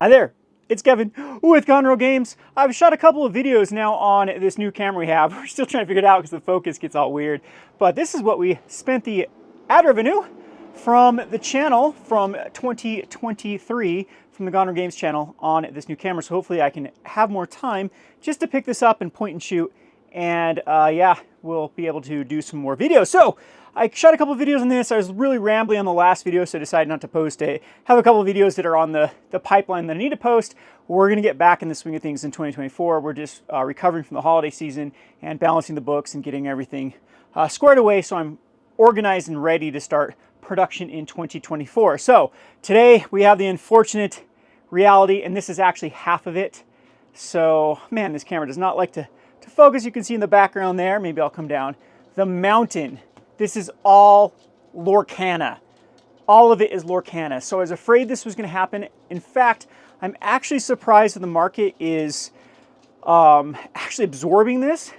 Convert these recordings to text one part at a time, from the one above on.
Hi there, it's Kevin with Conroe Games. I've shot a couple of videos now on this new camera we have. We're still trying to figure it out because the focus gets all weird. But this is what we spent the ad revenue from the channel from 2023 from the Conroe Games channel on this new camera. So hopefully I can have more time just to pick this up and point and shoot. And yeah, we'll be able to do some more videos. So I shot a couple of videos on this. I was really rambling on the last video, so I decided not to post it. Have a couple of videos that are on the pipeline that I need to post. We're going to get back in the swing of things in 2024. We're just recovering from the holiday season and balancing the books and getting everything squared away, so I'm organized and ready to start production in 2024. So today we have the unfortunate reality, and this is actually half of it. So man, this camera does not like to focus. You can see in the background there, maybe I'll come down, the mountain. This is all Lorcana. All of it is Lorcana. So I was afraid this was going to happen. In fact, I'm actually surprised that the market is actually absorbing this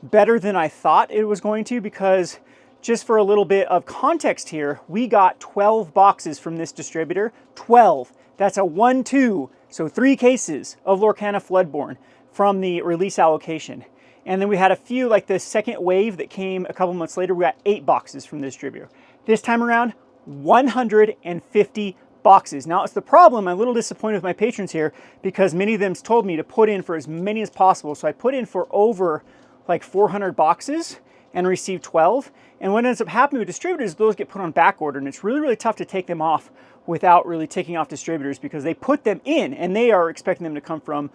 better than I thought it was going to, because just for a little bit of context here, we got 12 boxes from this distributor. 12. That's a 1-2, so 3 cases of Lorcana Floodborn from the release allocation. And then we had a few, like the second wave that came a couple months later, we got 8 boxes from the distributor. This time around, 150 boxes. Now it's the problem, I'm a little disappointed with my patrons here because many of them told me to put in for as many as possible. So I put in for over like 400 boxes and received 12. And what ends up happening with distributors, those get put on back order, and it's really, really tough to take them off without really taking off distributors because they put them in and they are expecting them to come from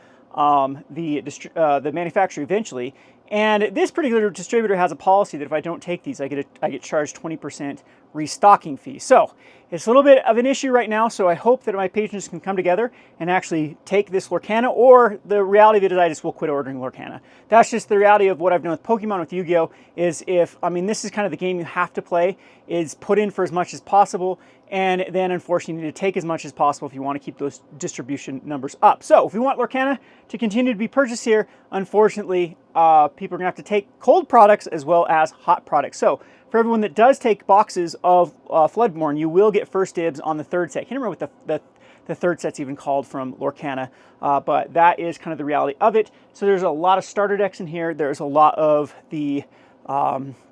the manufacturer eventually. And this particular distributor has a policy that if I don't take these, I get charged 20% restocking fee. So it's a little bit of an issue right now. So I hope that my patrons can come together and actually take this Lorcana, or the reality of it is I just will quit ordering Lorcana. That's just the reality of what I've done with Pokemon, with Yu-Gi-Oh! Is this is kind of the game you have to play, is put in for as much as possible, and then unfortunately you need to take as much as possible if you want to keep those distribution numbers up. So if we want Lorcana to continue to be purchased here, unfortunately, people are gonna have to take cold products as well as hot products. So for everyone that does take boxes of Floodborn, you will get first dibs on the third set. I can't remember what the third set's even called from Lorcana, but that is kind of the reality of it. So there's a lot of starter decks in here. There's a lot of the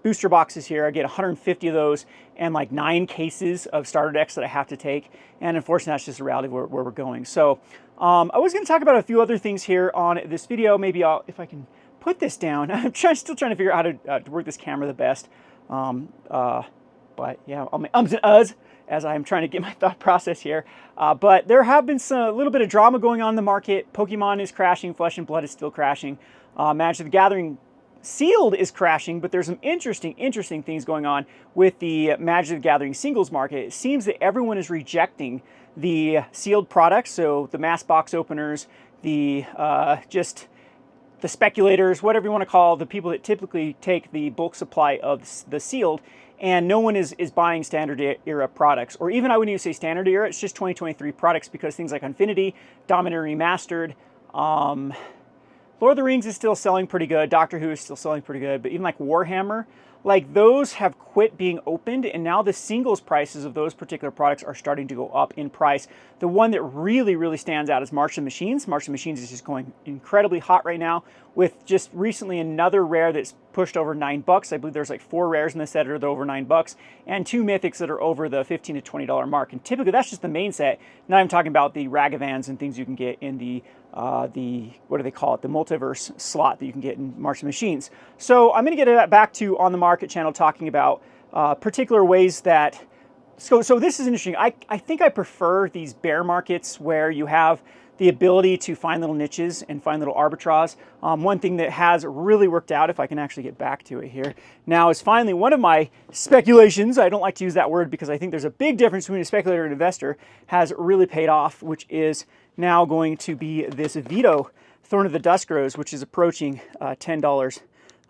booster boxes here. I get 150 of those and like 9 cases of starter decks that I have to take. And unfortunately, that's just the reality of where we're going. So I was going to talk about a few other things here on this video. Maybe if I can put this down. I'm still trying to figure out how to work this camera the best. But yeah, all my ums and uhs as I'm trying to get my thought process here. But there have been a little bit of drama going on in the market. Pokemon is crashing. Flesh and Blood is still crashing. Magic the Gathering Sealed is crashing, but there's some interesting things going on with the Magic the Gathering singles market. It seems that everyone is rejecting the sealed products, so the mass box openers, the just the speculators, whatever you want to call the people that typically take the bulk supply of the sealed, and no one is buying standard era products, or even I wouldn't even say standard era, it's just 2023 products, because things like Infinity, Dominator Remastered, Lord of the Rings is still selling pretty good, Doctor Who is still selling pretty good, but even like Warhammer, like those have quit being opened, and now the singles prices of those particular products are starting to go up in price. The one that really stands out is March of Machines. March of Machines is just going incredibly hot right now, with just recently another rare that's pushed over $9. I believe there's like 4 rares in the set that are over $9, and 2 mythics that are over the $15 to $20 mark. And typically that's just the main set. Now I'm talking about the Ragavans and things you can get in the what do they call it? The multiverse slot that you can get in March of Machines. So I'm going to get back to On the Market channel talking about particular ways that. So this is interesting. I think I prefer these bear markets where you have the ability to find little niches and find little arbitrage. One thing that has really worked out, if I can actually get back to it here, now is finally one of my speculations, I don't like to use that word because I think there's a big difference between a speculator and investor, has really paid off, which is now going to be this Vito Thorn of the Dusk Rose, which is approaching $10.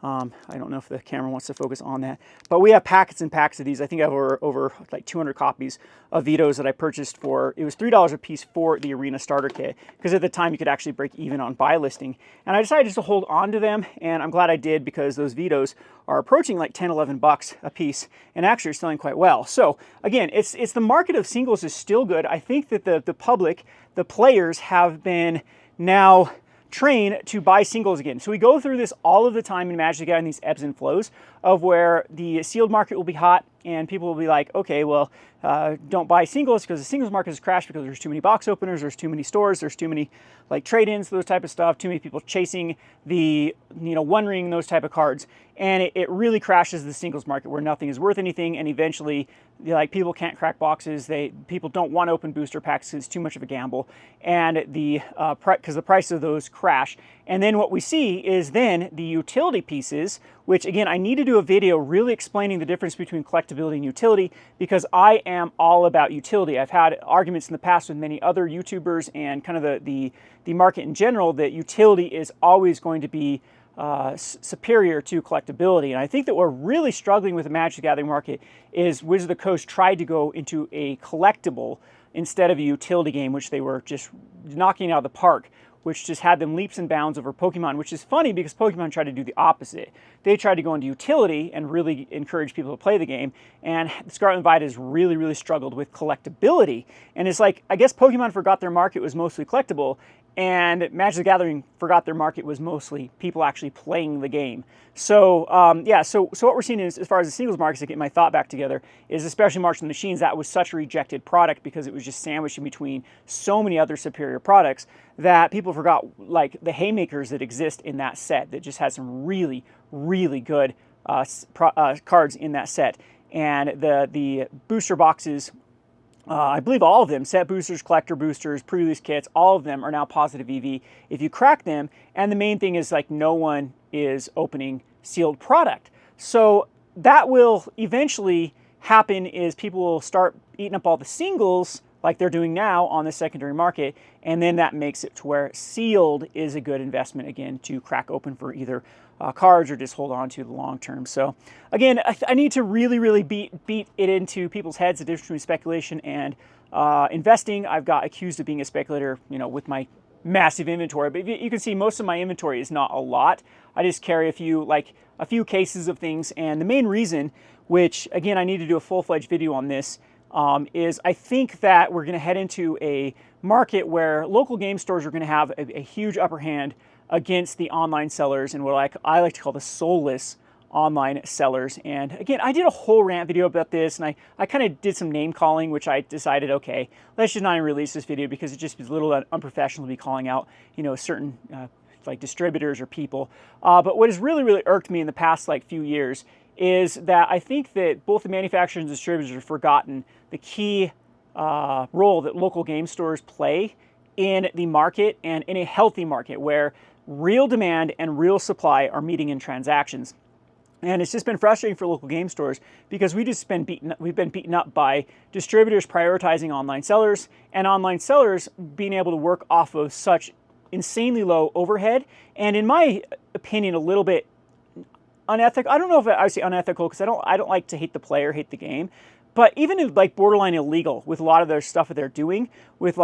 I don't know if the camera wants to focus on that, but we have packets and packs of these. I think I have over like 200 copies of Vitos that I purchased for, it was $3 a piece for the Arena Starter Kit, because at the time you could actually break even on buy listing. And I decided just to hold on to them, and I'm glad I did, because those Vitos are approaching like 10, 11 bucks a piece and actually are selling quite well. So again, it's the market of singles is still good. I think that the public the players have been now trained to buy singles again. So we go through this all of the time in Magic the Gathering, these ebbs and flows of where the sealed market will be hot and people will be like, okay, well, don't buy singles because the singles market has crashed because there's too many box openers, there's too many stores, there's too many like trade-ins, those type of stuff, too many people chasing the, One Ring, those type of cards. And it really crashes the singles market where nothing is worth anything, and eventually like people can't crack boxes, people don't want to open booster packs because it's too much of a gamble, and because the price of those crash. And then what we see is then the utility pieces, which again, I need to do a video really explaining the difference between collectability and utility, because I am all about utility. I've had arguments in the past with many other YouTubers and kind of the market in general that utility is always going to be superior to collectability. And I think that we're really struggling with the Magic the Gathering market is Wizards of the Coast tried to go into a collectible instead of a utility game, which they were just knocking out of the park, which just had them leaps and bounds over Pokemon, which is funny because Pokemon tried to do the opposite. They tried to go into utility and really encourage people to play the game, and Scarlet and Violet has really, really struggled with collectability. And it's like, I guess Pokemon forgot their market was mostly collectible, and Magic the Gathering forgot their market was mostly people actually playing the game. So yeah, so what we're seeing is, as far as the singles markets, to get my thought back together, is especially March of the Machines, that was such a rejected product because it was just sandwiched in between so many other superior products that people forgot like the haymakers that exist in that set that just had some really, really good cards in that set. And the booster boxes, I believe all of them, set boosters, collector boosters, pre-release kits, all of them are now positive EV if you crack them. And the main thing is like no one is opening sealed product. So that will eventually happen is people will start eating up all the singles like they're doing now on the secondary market, and then that makes it to where sealed is a good investment again to crack open for either cards or just hold on to the long term. So again, I need to really, really beat it into people's heads, the difference between speculation and investing. I've got accused of being a speculator, with my massive inventory, but you can see most of my inventory is not a lot. I just carry a few cases of things, and the main reason, which again, I need to do a full-fledged video on this, is I think that we're going to head into a market where local game stores are going to have a huge upper hand against the online sellers and what I like to call the soulless online sellers. And again, I did a whole rant video about this, and I kind of did some name calling, which I decided, okay, let's just not even release this video because it just is a little unprofessional to be calling out, certain like distributors or people. But what has really, really irked me in the past few years is that I think that both the manufacturers and distributors have forgotten the key role that local game stores play in the market and in a healthy market where real demand and real supply are meeting in transactions. And it's just been frustrating for local game stores because we've been beaten up by distributors prioritizing online sellers and online sellers being able to work off of such insanely low overhead and, in my opinion, a little bit unethical. I don't know if I would say unethical because I don't like to hate the player, hate the game, but even borderline illegal with a lot of their stuff that they're doing with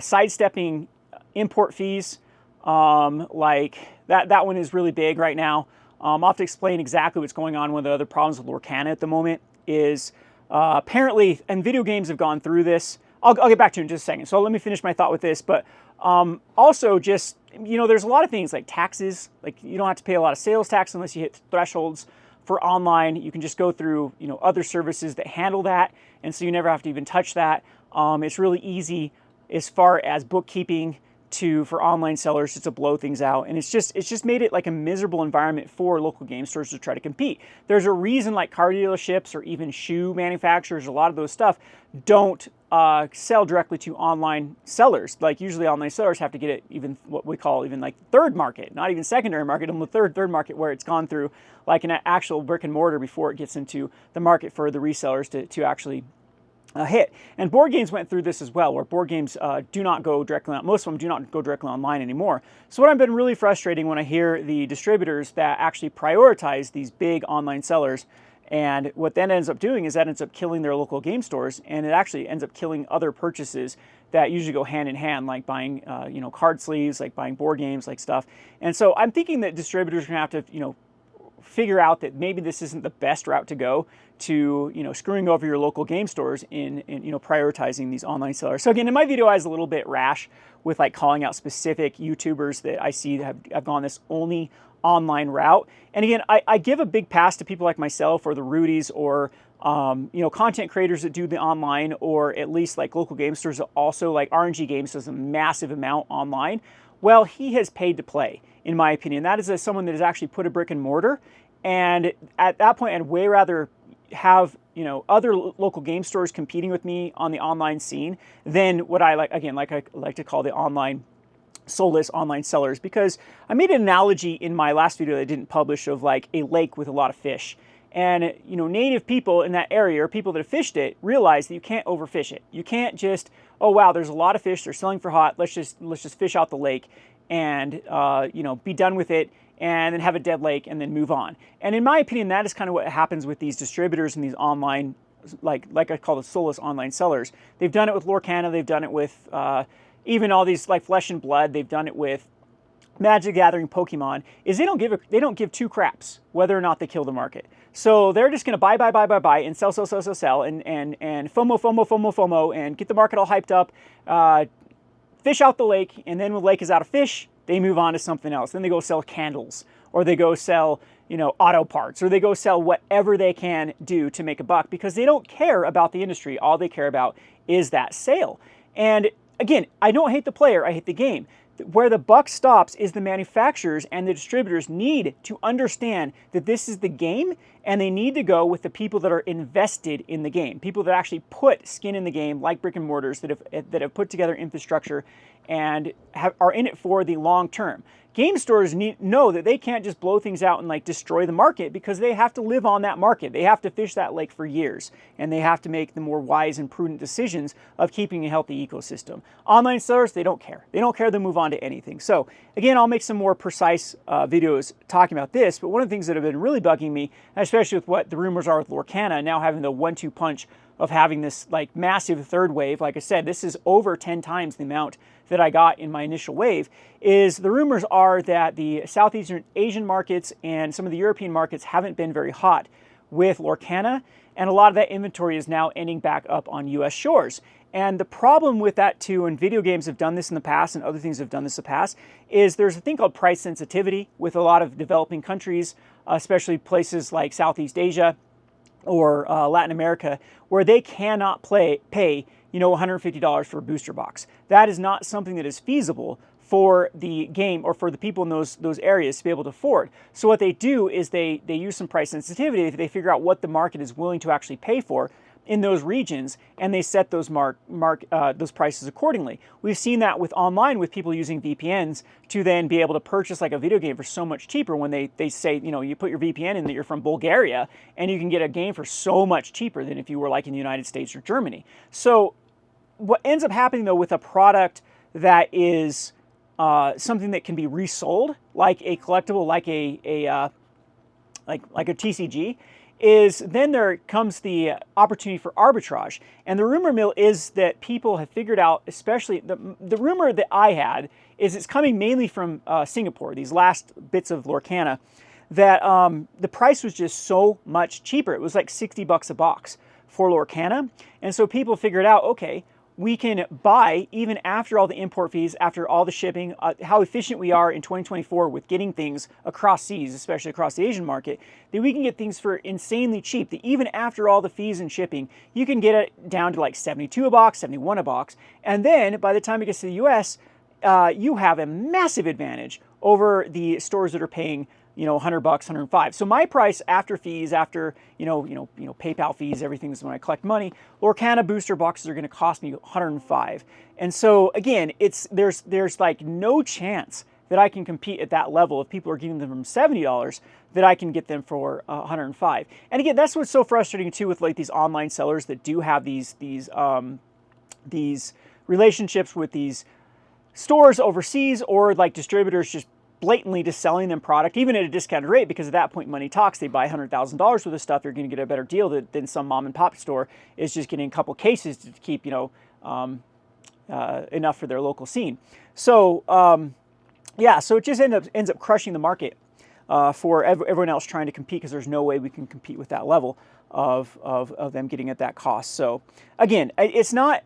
sidestepping import fees. That one is really big right now. I'll have to explain exactly what's going on. One of the other problems with Lorcana at the moment is apparently, and video games have gone through this. I'll get back to it in just a second. So let me finish my thought with this. But also just, there's a lot of things like taxes. Like you don't have to pay a lot of sales tax unless you hit thresholds for online. You can just go through, other services that handle that. And so you never have to even touch that. It's really easy as far as bookkeeping for online sellers just to blow things out. And it's just made it like a miserable environment for local game stores to try to compete. There's a reason like car dealerships or even shoe manufacturers, a lot of those stuff don't sell directly to online sellers. Like usually online sellers have to get it even what we call even like third market, not even secondary market, and the third market where it's gone through like an actual brick and mortar before it gets into the market for the resellers to actually hit. And board games went through this as well, where board games do not go directly on, most of them do not go directly online anymore. So what I've been really frustrating when I hear the distributors that actually prioritize these big online sellers, and what then ends up doing is that ends up killing their local game stores, and it actually ends up killing other purchases that usually go hand in hand, like buying card sleeves, like buying board games, like stuff. And so I'm thinking that distributors are going to have to figure out that maybe this isn't the best route to go to, screwing over your local game stores in prioritizing these online sellers. So again, in my video, I was a little bit rash with like calling out specific YouTubers that I see that have gone this only online route. And again, I give a big pass to people like myself or the Rudies or content creators that do the online, or at least like local game stores that also, like RNG Games does a massive amount online. Well, he has paid to play, in my opinion. That is someone that has actually put a brick and mortar. And at that point, I'd way rather have other local game stores competing with me on the online scene than what I like to call the online soulless online sellers, because I made an analogy in my last video that I didn't publish of like a lake with a lot of fish. And native people in that area, or people that have fished it, realize that you can't overfish it. You can't just, oh wow, there's a lot of fish, they're selling for hot, let's just fish out the lake and be done with it, and then have a dead lake and then move on. And in my opinion, that is kind of what happens with these distributors and these online, like I call the soulless online sellers. They've done it with Lorcana, they've done it with even all these like Flesh and Blood, they've done it with Magic Gathering, Pokemon, is they don't give two craps whether or not they kill the market. So they're just going to buy and sell and FOMO and get the market all hyped up, fish out the lake, and then when the lake is out of fish, they move on to something else. Then they go sell candles, or they go sell auto parts, or they go sell whatever they can do to make a buck, because they don't care about the industry. All they care about is that sale. And again, I don't hate the player, I hate the game. Where the buck stops is the manufacturers and the distributors need to understand that this is the game, and they need to go with the people that are invested in the game, people that actually put skin in the game, like brick and mortars that have put together infrastructure and are in it for the long term. Game stores know that they can't just blow things out and like destroy the market, because they have to live on that market. They have to fish that lake for years, and they have to make the more wise and prudent decisions of keeping a healthy ecosystem. Online sellers, they don't care. They don't care, they move on to anything. So again, I'll make some more precise videos talking about this, but one of the things that have been really bugging me, especially with what the rumors are with Lorcana now having the 1-2 punch of having this like massive third wave, like I said, this is over 10 times the amount that I got in my initial wave, is the rumors are that the Southeast Asian markets and some of the European markets haven't been very hot with Lorcana, and a lot of that inventory is now ending back up on US shores. And the problem with that too, and video games have done this in the past and other things have done this in the past, is there's a thing called price sensitivity with a lot of developing countries, especially places like Southeast Asia or Latin America, where they cannot pay $150 for a booster box. That is not something that is feasible for the game or for the people in those areas to be able to afford. So what they do is they use some price sensitivity. They figure out what the market is willing to actually pay for in those regions, and they set those those prices accordingly. We've seen that with online, with people using VPNs to then be able to purchase like a video game for so much cheaper when they say, you put your VPN in that you're from Bulgaria, and you can get a game for so much cheaper than if you were like in the United States or Germany. So what ends up happening though with a product that is something that can be resold, like a collectible, like a TCG, is then there comes the opportunity for arbitrage. And the rumor mill is that people have figured out, especially the rumor that I had is it's coming mainly from Singapore, these last bits of Lorcana, that the price was just so much cheaper. It was like 60 bucks a box for Lorcana. And so people figured out, okay, we can buy, even after all the import fees, after all the shipping, how efficient we are in 2024 with getting things across seas, especially across the Asian market, that we can get things for insanely cheap, that even after all the fees and shipping, you can get it down to like 72 a box, 71 a box. And then by the time it gets to the US, you have a massive advantage over the stores that are paying $100, 105. So my price after fees, after PayPal fees, everything is when I collect money, Lorcana booster boxes are going to cost me 105. And so again, there's like no chance that I can compete at that level. If people are getting them from $70, that I can get them for 105. And again, that's what's so frustrating too with like these online sellers that do have these relationships with these stores overseas, or like distributors just blatantly just selling them product, even at a discounted rate, because at that point money talks. They buy $100,000 worth of stuff, you're going to get a better deal than some mom and pop store is just getting a couple cases to keep enough for their local scene. So yeah, so it just ends up crushing the market for everyone else trying to compete, because there's no way we can compete with that level of them getting at that cost. So again, it's not,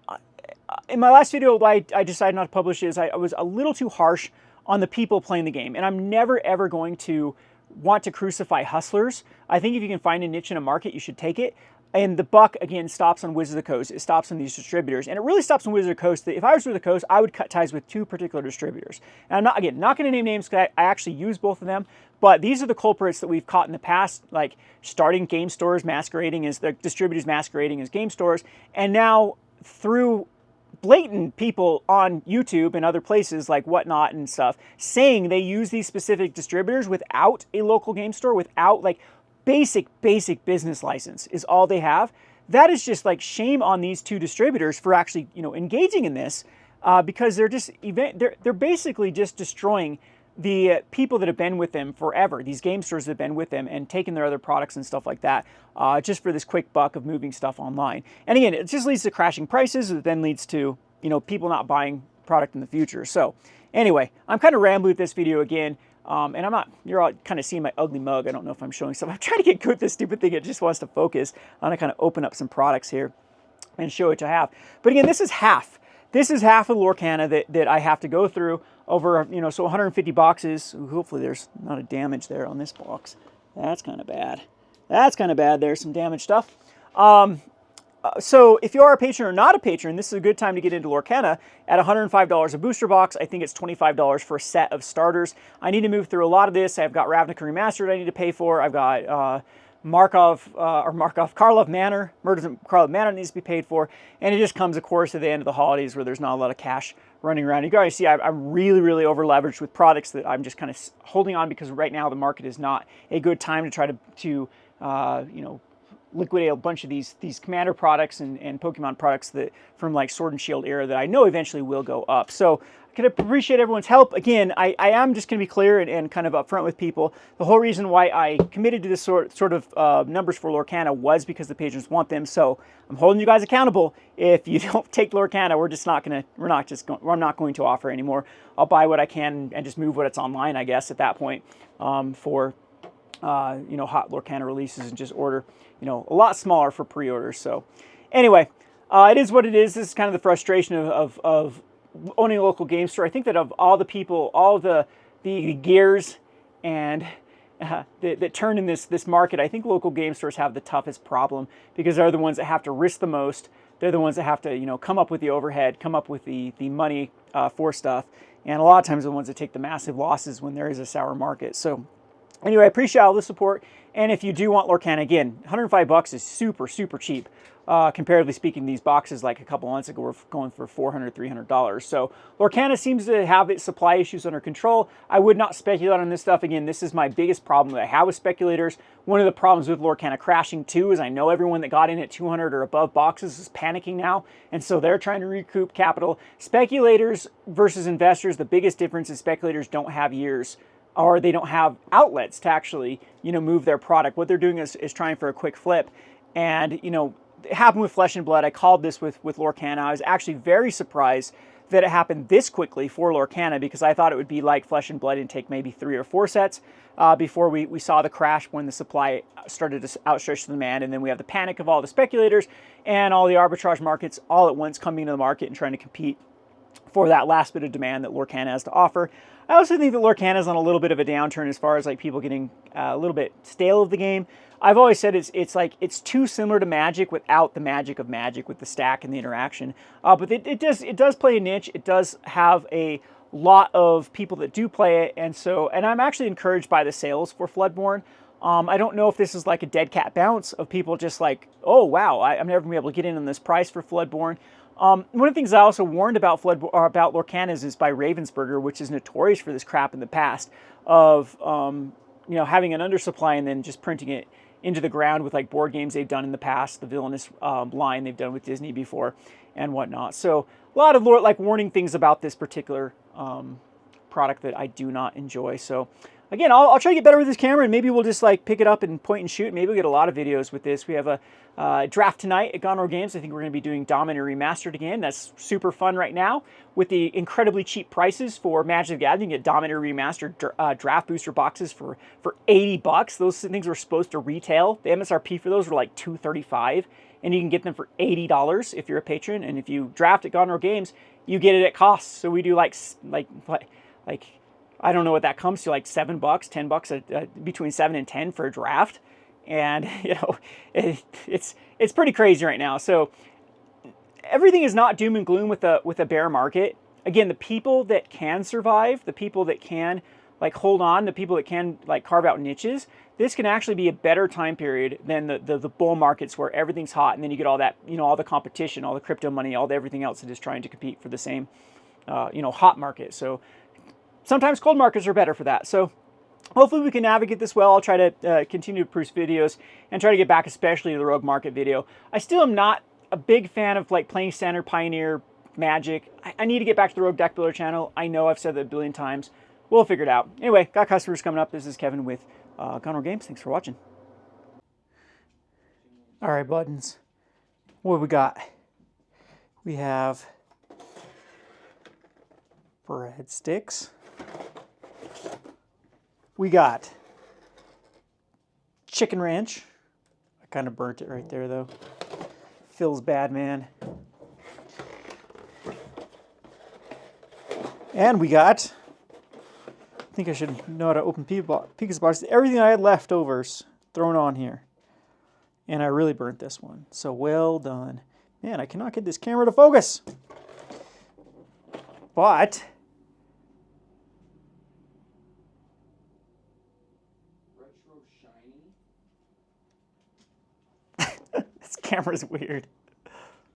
in my last video, why I decided not to publish is I was a little too harsh on the people playing the game, and I'm never ever going to want to crucify hustlers. I think if you can find a niche in a market, you should take it. And the buck, again, stops on Wizards of the Coast. It stops on these distributors. And it really stops on Wizards of the Coast. If I was Wizards of the Coast, I would cut ties with two particular distributors. And I'm not, again, not going to name names because I actually use both of them. But these are the culprits that we've caught in the past, like starting game stores masquerading as the distributors masquerading as game stores. And now through blatant people on YouTube and other places like Whatnot and stuff saying they use these specific distributors without a local game store, without like basic business license is all they have. That is just like shame on these two distributors for actually, you know, engaging in this, because they're just they're basically just destroying the people that have been with them forever. These game stores that have been with them and taken their other products and stuff like that, just for this quick buck of moving stuff online. And again, it just leads to crashing prices. It then leads to, you know, people not buying product in the future. So anyway, I'm kind of rambling with this video again. And I'm not, you're all kind of seeing my ugly mug. I don't know if I'm showing stuff. I'm trying to get good at this stupid thing. It just wants to focus. I want to kind of open up some products here and show what I have. But again, this is half. This is half of Lorcana that I have to go through over, you know, so 150 boxes. Ooh, hopefully there's not a damage there on this box. That's kind of bad. That's kind of bad. There's some damaged stuff. So if you are a patron or not a patron, this is a good time to get into Lorcana at $105 a booster box. I think it's $25 for a set of starters. I need to move through a lot of this. I've got Ravnica Remastered I need to pay for. I've got Karlov Manor, Murders of Karlov Manor needs to be paid for. And it just comes, of course, at the end of the holidays where there's not a lot of cash running around. You guys see I'm really over leveraged with products that I'm just kind of holding on because right now the market is not a good time to try to you know, liquidate a bunch of these Commander products and Pokemon products that from like Sword and Shield era that I know eventually will go up. So I can appreciate everyone's help. Again, I am just going to be clear and kind of upfront with people. The whole reason why I committed to this sort of numbers for Lorcana was because the patrons want them. So I'm holding you guys accountable. If you don't take Lorcana, I'm not going to offer anymore. I'll buy what I can and just move what it's online, I guess, at that point, for you know, hot Lorcana releases, and just order, you know, a lot smaller for pre-orders. So anyway, it is what it is. This is kind of the frustration of owning a local game store. I think that of all the people, all the gears and that turn in this market, I think local game stores have the toughest problem because they're the ones that have to risk the most. They're the ones that have to, you know, come up with the overhead, come up with the money for stuff. And a lot of times the ones that take the massive losses when there is a sour market. So anyway, I appreciate all the support. And if you do want Lorcana, again, $105 is super cheap. Comparatively speaking, these boxes like a couple months ago were going for $400, $300. So Lorcana seems to have its supply issues under control. I would not speculate on this stuff. Again, this is my biggest problem that I have with speculators. One of the problems with Lorcana crashing too is I know everyone that got in at 200 or above boxes is panicking now. And so they're trying to recoup capital. Speculators versus investors, the biggest difference is speculators don't have years, or they don't have outlets to actually, you know, move their product. What they're doing is trying for a quick flip. And, you know, it happened with Flesh and Blood. I called this with Lorcana. I was actually very surprised that it happened this quickly for Lorcana because I thought it would be like Flesh and Blood and take maybe 3 or 4 sets before we saw the crash when the supply started to outstretch the demand. And then we have the panic of all the speculators and all the arbitrage markets all at once coming into the market and trying to compete for that last bit of demand that Lorcana has to offer. I also think that Lorcana is on a little bit of a downturn as far as like people getting a little bit stale of the game. I've always said it's too similar to Magic without the magic of Magic with the stack and the interaction. But it does play a niche. It does have a lot of people that do play it, and I'm actually encouraged by the sales for Floodborn. I don't know if this is like a dead cat bounce of people just like, oh wow, I'm never gonna be able to get in on this price for Floodborn. One of the things I also warned about about Lorcana is by Ravensburger, which is notorious for this crap in the past of you know, having an undersupply and then just printing it into the ground with like board games they've done in the past, the villainous line they've done with Disney before and whatnot. So a lot of like warning things about this particular product that I do not enjoy. So again, I'll try to get better with this camera, and maybe we'll just like pick it up and point and shoot. Maybe we'll get a lot of videos with this. We have a draft tonight at Gone Rogue Games. I think we're going to be doing Dominator Remastered again. That's super fun right now with the incredibly cheap prices for Magic the Gathering. You get Dominator Remastered draft booster boxes for $80. Those things were supposed to retail. The MSRP for those were like $235, and you can get them for $80 if you're a patron. And if you draft at Gone Rogue Games, you get it at cost. So we do like I don't know what that comes to, like $7, $10, between 7 and 10 for a draft, and you know, it's pretty crazy right now. So everything is not doom and gloom with a bear market. Again, the people that can survive, the people that can like hold on, the people that can like carve out niches, this can actually be a better time period than the bull markets where everything's hot, and then you get all that, you know, all the competition, all the crypto money, all the everything else that is trying to compete for the same, you know, hot market. So sometimes cold markets are better for that. So hopefully we can navigate this well. I'll try to continue to produce videos and try to get back especially to the Rogue Market video. I still am not a big fan of like playing Standard, Pioneer, Magic. I need to get back to the Rogue Deck Builder channel. I know I've said that a billion times. We'll figure it out. Anyway, got customers coming up. This is Kevin with Gone Rogue Games. Thanks for watching. All right, buttons. What we got? We have breadsticks. We got chicken ranch. I kind of burnt it right there though. Feels bad, man. And we got, I think I should know how to open pizza boxes. Everything I had leftovers thrown on here. And I really burnt this one. So well done. Man, I cannot get this camera to focus. But this camera's weird.